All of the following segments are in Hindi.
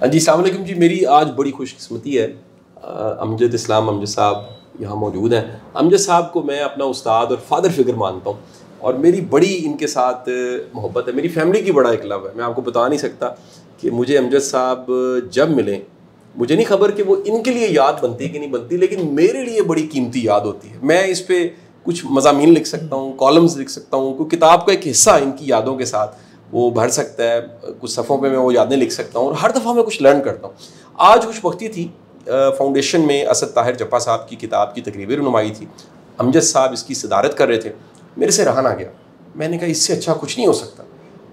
जी अस्सलाम वालेकुम जी। मेरी आज बड़ी खुशकिस्मती है, अमजद इस्लाम अमजद साहब यहाँ मौजूद हैं। अमजद साहब को मैं अपना उस्ताद और फादर फिगर मानता हूँ और मेरी बड़ी इनके साथ मोहब्बत है। मेरी फैमिली की बड़ा एक लव है। मैं आपको बता नहीं सकता कि मुझे अमजद साहब जब मिले, मुझे नहीं खबर कि वो इनके लिए याद बनती है कि नहीं बनती, लेकिन मेरे लिए बड़ी कीमती याद होती है। मैं इस पर कुछ मज़ामीन लिख सकता हूँ, कॉलम्स लिख सकता हूँ, कोई किताब का एक हिस्सा इनकी यादों के साथ वो भर सकता है। कुछ सफ़ों पे मैं वो यादें लिख सकता हूँ और हर दफ़ा मैं कुछ लर्न करता हूँ। आज कुछ वक्ती थी, फाउंडेशन में असद ताहिर जप्पा साहब की किताब की तकरीबी रुनुमाई थी। अमजद साहब इसकी सदारत कर रहे थे। मेरे से रहा ना गया। मैंने कहा इससे अच्छा कुछ नहीं हो सकता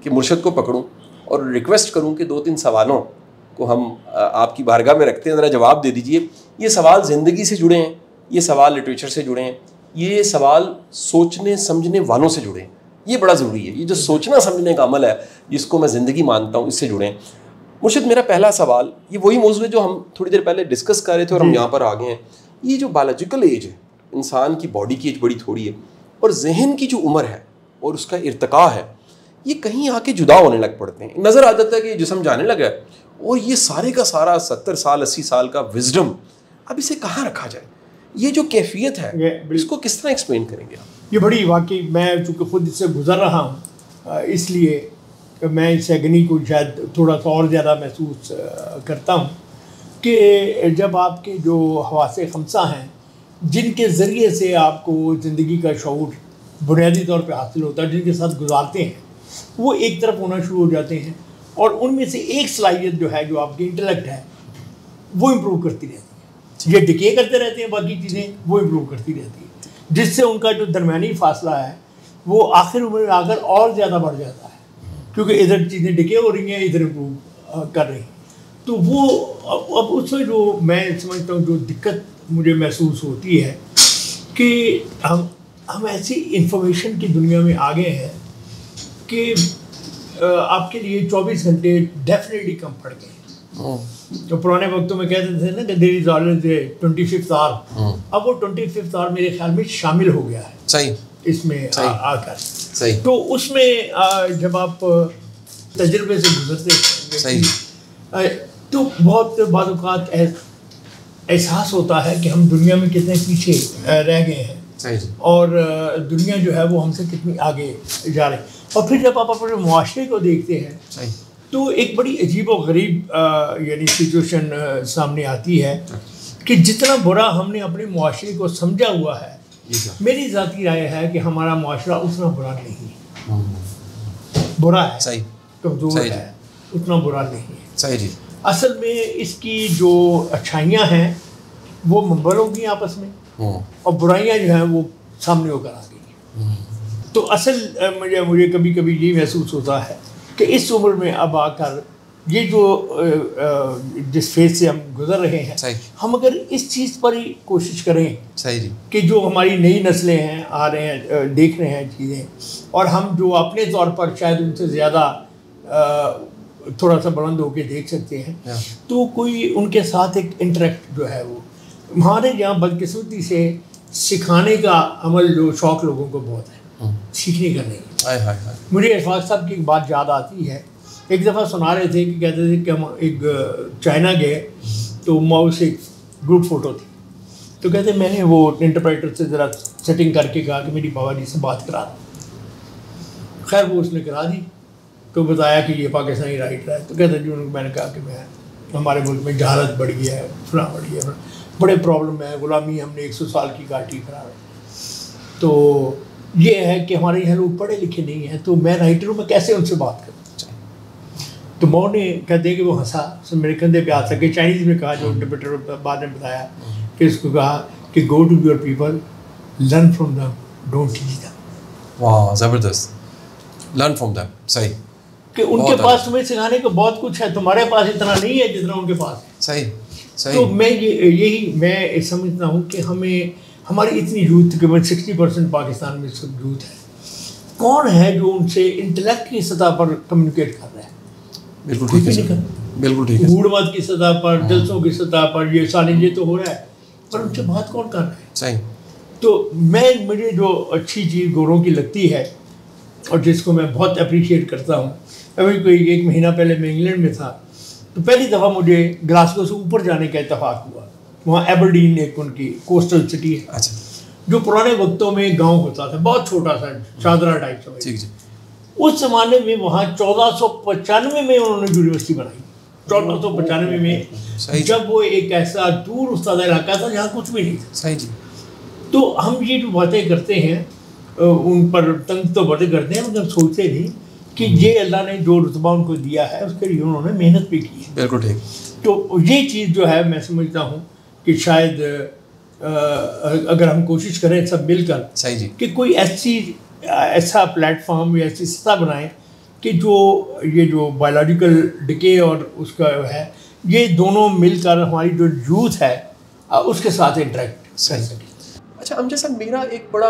कि मुर्शद को पकड़ूँ और रिक्वेस्ट करूँ कि 2-3 सवालों को हम आपकी बारगाह में रखते हैं, ज़रा जवाब दे दीजिए। ये सवाल ज़िंदगी से जुड़े हैं, ये सवाल लिटरेचर से जुड़े हैं, ये सवाल सोचने समझने वालों से जुड़े हैं। ये बड़ा ज़रूरी है। ये जो सोचना समझने का अमल है, जिसको मैं ज़िंदगी मानता हूँ, इससे जुड़े हैं। मुर्शिद, मेरा पहला सवाल ये वही मौजूद है जो हम थोड़ी देर पहले डिस्कस कर रहे थे और हम यहाँ पर आ गए हैं। ये जो बायोलॉजिकल एज है, इंसान की बॉडी की एज बड़ी थोड़ी है और जहन की जो उम्र है और उसका इर्तिका है, ये कहीं आके जुदा होने लग पड़ते हैं। नज़र आ जाता है कि ये जिस्म जाने लगा है और ये सारे का सारा 70 साल 80 साल का विजडम, अब इसे कहाँ रखा जाए? ये जो कैफियत है, इसको किस तरह एक्सप्लेन करेंगे आप? ये बड़ी वाकई, मैं चूँकि ख़ुद इससे गुज़र रहा हूँ, इसलिए मैं इस एगनी को शायद थोड़ा सा और ज़्यादा महसूस करता हूँ कि जब आपके जो हवासे खमसा हैं, जिनके ज़रिए से आपको ज़िंदगी का शऊर बुनियादी तौर पे हासिल होता है, जिनके साथ गुजारते हैं, वो एक तरफ होना शुरू हो जाते हैं और उनमें से एक सलाहियत जो है, जो आपकी इंटेलेक्ट है, वो इम्प्रूव करती रहती है। ये डिके करते रहते हैं, बाकी चीज़ें वो इम्प्रूव करती रहती है, जिससे उनका जो दरमियानी फासला है वो आखिर उम्र में आकर और ज़्यादा बढ़ जाता है, क्योंकि इधर चीज़ें डिके हो रही हैं, इधर इम्प्रूव कर रही हैं। तो वो अब उसमें जो मैं समझता हूँ, जो दिक्कत मुझे महसूस होती है कि हम ऐसी इंफॉर्मेशन की दुनिया में आ गए हैं कि आपके लिए 24 घंटे डेफिनेटली कम पड़ गए। तो पुराने वक्तों में कहते थे ना कि there is always a 25th hour. अब वो 25th आवर मेरे ख्याल में शामिल हो गया है। सही। इसमें आकर सही। तो उसमें जब आप तजुर्बे से गुजरते हैं, तो बहुत बाद औक़ात एहसास होता है कि हम दुनिया में कितने पीछे रह गए हैं। सही। और दुनिया जो है वो हमसे कितनी आगे जा रही है। और फिर जब आप अपने मुआशरे को देखते हैं, सही, तो एक बड़ी अजीब और गरीब यानी सिचुएशन सामने आती है कि जितना बुरा हमने अपने मुआशरे को समझा हुआ है, मेरी ज़ाती राय है कि हमारा मुआशरा उतना बुरा नहीं है। बुरा है, सही, कमज़ोर है, उतना बुरा नहीं है। सही जी। असल में इसकी जो अच्छाइयाँ हैं वो मुंबर होगी आपस में, और बुराइयाँ जो हैं वो सामने होकर आ गई। तो असल मुझे कभी कभी ये महसूस होता है कि इस उम्र में अब आकर ये जो जिस फेज से हम गुजर रहे हैं, हम अगर इस चीज़ पर ही कोशिश करें, सही जी, कि जो हमारी नई नस्लें हैं, आ रहे हैं, देख रहे हैं चीज़ें, और हम जो अपने तौर पर शायद उनसे ज़्यादा थोड़ा सा बुलंद होकर देख सकते हैं, तो कोई उनके साथ एक इंटरेक्ट जो है वो हमारे यहाँ बदकिस्मती से सिखाने का अमल, जो शौक़ लोगों को बहुत है, सीखने का नहीं। मुझे इरफाक साहब की एक बात याद आती है। एक दफ़ा सुना रहे थे कि कहते थे कि हम एक चाइना गए, तो माओ से एक ग्रुप फ़ोटो थी, तो कहते मैंने वो इंटरप्रेटर से ज़रा सेटिंग करके कहा कि मेरी बाबा जी से बात करा दो। खैर वो उसने करा दी, तो बताया कि ये पाकिस्तानी राइटर है। तो कहते जी, मैंने कहा कि मैं हमारे मुल्क में जहालत बढ़ गया है, फला बढ़ गया है, बड़े प्रॉब्लम है, गुलामी हमने 100 साल की काटी खराब है। तो ये है कि हमारे यहाँ लोग पढ़े लिखे नहीं हैं, तो मैं राइटरों में कैसे उनसे बात करूँ? तो मौ ने कहते हैं कि वो हंसा, मेरे कंधे पे हाथ लगे, चाइनीज़ में कहा, जो इंटरप्रेटर बाद में बताया कि इसको कहा कि go to your people, learn from them, don't teach them. वाह, ज़बरदस्त। लर्न फ्रॉम देम, सही, कि उनके पास तुम्हें सिखाने को बहुत कुछ है, तुम्हारे पास इतना नहीं है जितना उनके पास है। सही, सही। तो मैं यही मैं समझता हूँ कि हमारी इतनी यूथ, तकरीबन 60% पाकिस्तान में सब यूथ है, कौन है जो उनसे इंटेलेक्ट की सतह पर कम्युनिकेट कर रहा है? बिल्कुल ठीक है, बिल्कुल ठीक है। गूढ़मत की सतह पर, जलसों की सतह पर ये सारे ये तो हो रहा है, पर उनसे बात कौन कर रहा है? सही। तो मुझे जो अच्छी चीज़ गोरों की लगती है और जिसको मैं बहुत अप्रिशिएट करता हूँ, अभी कोई 1 महीना पहले मैं इंग्लैंड में था, तो पहली दफ़ा मुझे ग्लासगो से ऊपर जाने का इत्तेफाक हुआ। वहाँ एबरडीन एक उनकी कोस्टल सिटी है। अच्छा। जो पुराने वक्तों में गांव होता था, बहुत छोटा सा चादरा टाइप का। ठीक जी। उस ज़माने में वहाँ 1495 में उन्होंने यूनिवर्सिटी बनाई। 1495 में, जब वो एक ऐसा दूर उस्तादा इलाका था जहाँ कुछ भी नहीं था। सही जी। तो हम ये जो बातें करते हैं उन पर तंग तो बातें करते हैं, मगर सोचते नहीं कि ये अल्लाह ने जो रुतबा उनको दिया है उसके लिए उन्होंने मेहनत भी की है। बिल्कुल ठीक। तो ये चीज़ जो है मैं समझता हूँ कि शायद अगर हम कोशिश करें सब मिलकर, सही जी, कि कोई ऐसा प्लेटफॉर्म या ऐसी सतह बनाएं कि जो ये जो बायोलॉजिकल डिके और उसका है, ये दोनों मिलकर हमारी जो यूथ है उसके साथ इंटरेक्ट कर सके। अच्छा अमजद साहब, मेरा एक बड़ा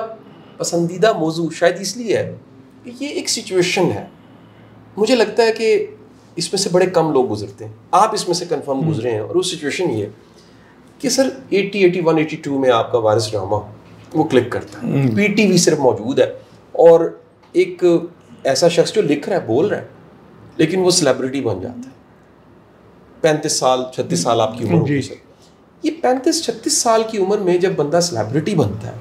पसंदीदा मौजू शायद इसलिए है कि ये एक सिचुएशन है, मुझे लगता है कि इसमें से बड़े कम लोग गुजरते हैं, आप इसमें से कंफर्म गुजरे हैं। और वो सिचुएशन ये कि सर 80, 81, 82 में आपका वारिस ड्रामा वो क्लिक करता है, पीटीवी सिर्फ मौजूद है और एक ऐसा शख्स जो लिख रहा है, बोल रहा है, लेकिन वो सेलिब्रिटी बन जाता है। 35 साल 36 साल आपकी उम्र होगी सर। ये 35-36 साल की उम्र में जब बंदा सेलिब्रिटी बनता है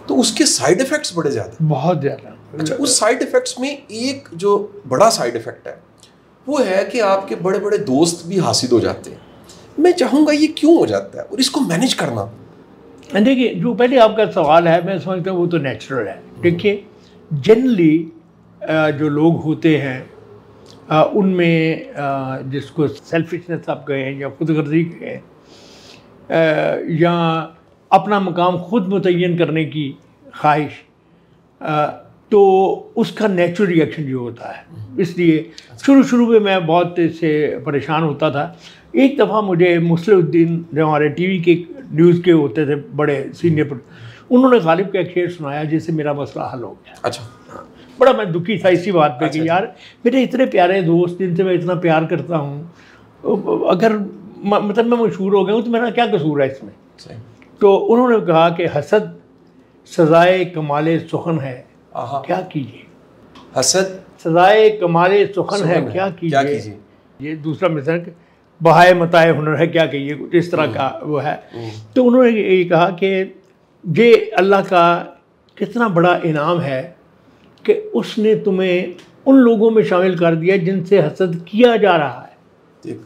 तो उसके साइड इफ़ेक्ट्स बड़े ज़्यादा, बहुत ज़्यादा। अच्छा, उस साइड इफ़ेक्ट्स में एक जो बड़ा साइड इफ़ेक्ट है वो है कि आपके बड़े बड़े दोस्त भी हासिल हो जाते हैं। मैं चाहूँगा ये क्यों हो जाता है और इसको मैनेज करना। देखिए, जो पहले आपका सवाल है, मैं समझता हूँ वो तो नेचुरल है। देखिए, जनरली जो लोग होते हैं उनमें जिसको सेल्फिशनेस आप कहें या खुदगर्जी कहें या अपना मकाम खुद मुतय्यन करने की ख्वाहिश, तो उसका नेचुरल रिएक्शन जो होता है। इसलिए शुरू में मैं बहुत इससे परेशान होता था। एक दफ़ा मुझे मुस्लिउद्दीन जो हमारे टीवी के न्यूज़ के होते थे बड़े सीनियर पर, उन्होंने गालिब का एक शेर सुनाया जिससे मेरा मसला हल हो गया। अच्छा। बड़ा मैं दुखी था इसी बात पे कि यार मेरे इतने प्यारे दोस्त जिनसे मैं इतना प्यार करता हूँ, अगर मतलब मैं मशहूर हो गया हूँ तो मेरा क्या कसूर है इसमें। तो उन्होंने कहा कि हसद सजाए कमाले सुखन है, क्या कीजिए। हसद सजाए कमाले सुखन है, क्या कीजिए। ये दूसरा मिसाल बहाए मताए हुनर है, क्या कहिए, कुछ इस तरह का वो है। तो उन्होंने ये कहा कि ये अल्लाह का कितना बड़ा इनाम है कि उसने तुम्हें उन लोगों में शामिल कर दिया जिनसे हसद किया जा रहा है।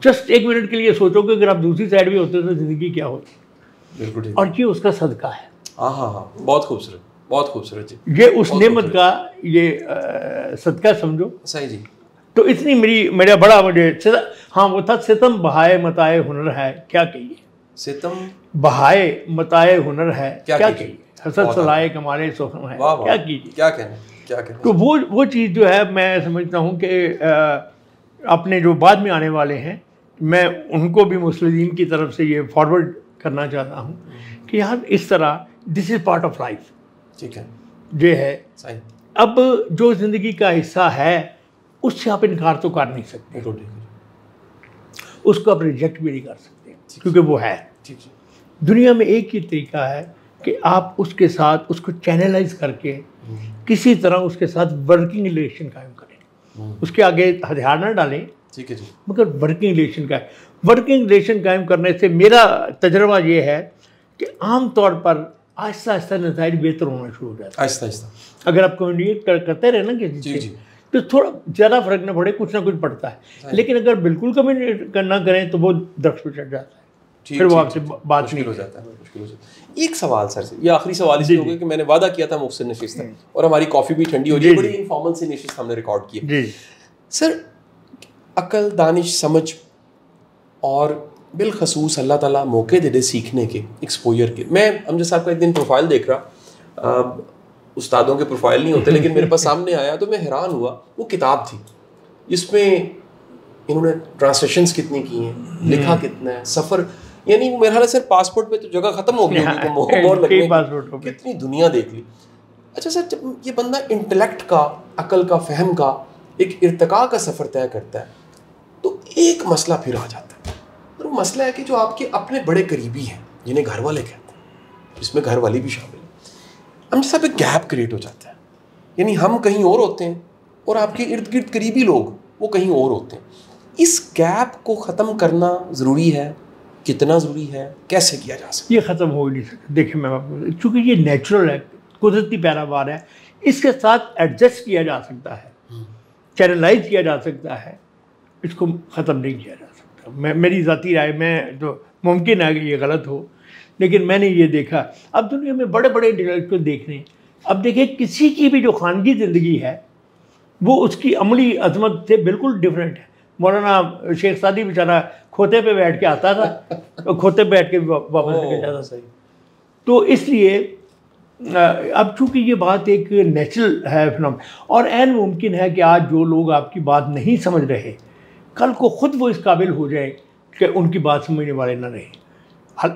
जस्ट एक मिनट के लिए सोचो कि अगर आप दूसरी साइड भी होते तो ज़िंदगी क्या होती। बिल्कुल। और ये उसका सदका है। हाँ, बहुत खूबसूरत, बहुत खूबसूरत जी। ये उस नेमत का ये सदका समझो। सही जी। तो इतनी मेरा बड़ा मुझे हाँ वो था, सितम बहाए मताए हुनर है, क्या कहिए। सितम बहाए मताए हुनर है, क्या कहिए। हसद सलाए कमाले सुखन है, क्या कीजिए। क्या कहना। तो वो चीज़ जो है मैं समझता हूँ कि अपने जो बाद में आने वाले हैं, मैं उनको भी मुस्लिम की तरफ से ये फॉरवर्ड करना चाहता हूँ कि यार इस तरह this is part of life. ठीक है, ये है सही। अब जो ज़िंदगी का हिस्सा है उससे आप इनकार तो कर नहीं सकते, उसको आप रिजेक्ट भी नहीं कर सकते, क्योंकि वो है। दुनिया में एक ही तरीका है कि आप उसके साथ उसको चैनलाइज करके किसी तरह उसके साथ वर्किंग रिलेशन कायम करें। उसके आगे हथियार ना डालें, ठीक है जी, मगर वर्किंग रिलेशन कायम करने से मेरा तजर्बा ये है कि आम तौर पर आहिस्ता आहिस्ता नतीजे बेहतर होना शुरू हो जाता है। आहिस्ता अगर आप कम्युनिकेट करते रहे ना किसी से, तो थोड़ा ज़्यादा फर्क ना पड़े, कुछ ना कुछ पड़ता है। लेकिन अगर बिल्कुल कम्युनिकेट करना करें तो वो दरख्त पे चढ़ जाता है, फिर वो आपसे बात नहीं हो जाता है। एक सवाल सर से, ये आखिरी सवाल इसलिए होगा कि मैंने वादा किया था मुझसे नशिस्त है और हमारी कॉफ़ी भी ठंडी हो जाए, बड़ी इनफॉर्मल सी नशिस्त हमने रिकॉर्ड की है। सर, अकल, दानिश, समझ और बिलखसूस अल्लाह ताला मौके दे दे सीखने के, एक्सपोजर के। मैं अमजद साहब का एक दिन प्रोफाइल देख रहा, उस्तादों के प्रोफाइल नहीं होते लेकिन मेरे पास सामने आया तो मैं हैरान हुआ। वो किताब थी जिसमें इन्होंने ट्रांसलेशंस कितनी की हैं, लिखा कितना है, सफ़र, यानी मेरा ख्याल है सर पासपोर्ट पे तो जगह ख़त्म हो गई होगी, मोहर लगने की, कितनी दुनिया देख ली। अच्छा सर, जब ये बंदा इंटेलेक्ट का, अकल का, फहम का एक इर्तिका का सफ़र तय करता है तो एक मसला फिर आ जाता है। और वो मसला है कि जो आपके अपने बड़े करीबी हैं, जिन्हें घर वाले कहते हैं, इसमें घर वाली भी शामिल है, हम सब एक गैप क्रिएट हो जाता है। यानी हम कहीं और होते हैं और आपके इर्द गिर्द करीबी लोग वो कहीं और होते हैं। इस गैप को ख़त्म करना ज़रूरी है, कितना ज़रूरी है, कैसे किया जा सकता है? ये ख़त्म हो ही नहीं सकता। देखिए मैं आपको, चूँकि ये नेचुरल है, कुदरती पैदावार है, इसके साथ एडजस्ट किया जा सकता है, चैनलाइज किया जा सकता है, इसको ख़त्म नहीं किया जा सकता। मेरी ज़ाती राय में तो मुमकिन है कि ये गलत हो, लेकिन मैंने ये देखा। अब दुनिया में बड़े बड़े इंटेलेक्चुअल देख रहे हैं। अब देखिए किसी की भी जो खानगी ज़िंदगी है वो उसकी अमली अजमत से बिल्कुल डिफरेंट है। मौलाना शेख सादी बेचारा खोते पे बैठ के आता था और खोते पे बैठ के वापस लेके जाता था। तो इसलिए अब चूँकि ये बात एक नेचुरल है फिनोमेनन, और ऐन मुमकिन है कि आज जो लोग आपकी बात नहीं समझ रहे, कल को ख़ुद वो इस काबिल हो जाए कि उनकी बात समझने वाले ना रहे।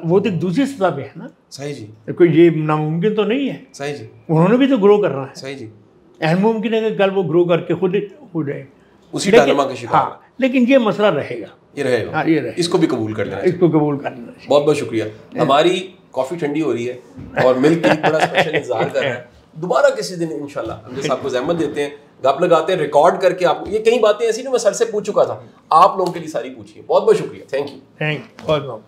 वो तो एक दूसरी सतह पे है ना। सही जी। कोई ये नामुमकिन तो नहीं है। सही जी। उन्होंने भी तो ग्रो करना है। सही जी। ऐन मुमकिन है कि कल वो ग्रो करके खुद हो जाए उसी डायलेमा के शिकार। हाँ, लेकिन ये मसला रहेगा। ये रहेगा। हाँ, ये रहेगा। इसको भी कबूल कर लेना। इसको कबूल कर लेना। बहुत बहुत शुक्रिया। हमारी कॉफ़ी ठंडी हो रही है और मिल्क केक बड़ा स्पेशल इंतजार कर रहा है। दोबारा किसी दिन इंशाल्लाह हम जैसे आपको ज़हमत देते हैं, गप लगाते हैं, रिकॉर्ड करके आपको ये कई बातें ऐसी जो मैं सर से पूछ चुका था, आप लोगों के लिए सारी पूछी है। बहुत बहुत शुक्रिया। Thank you. बहुत बहुत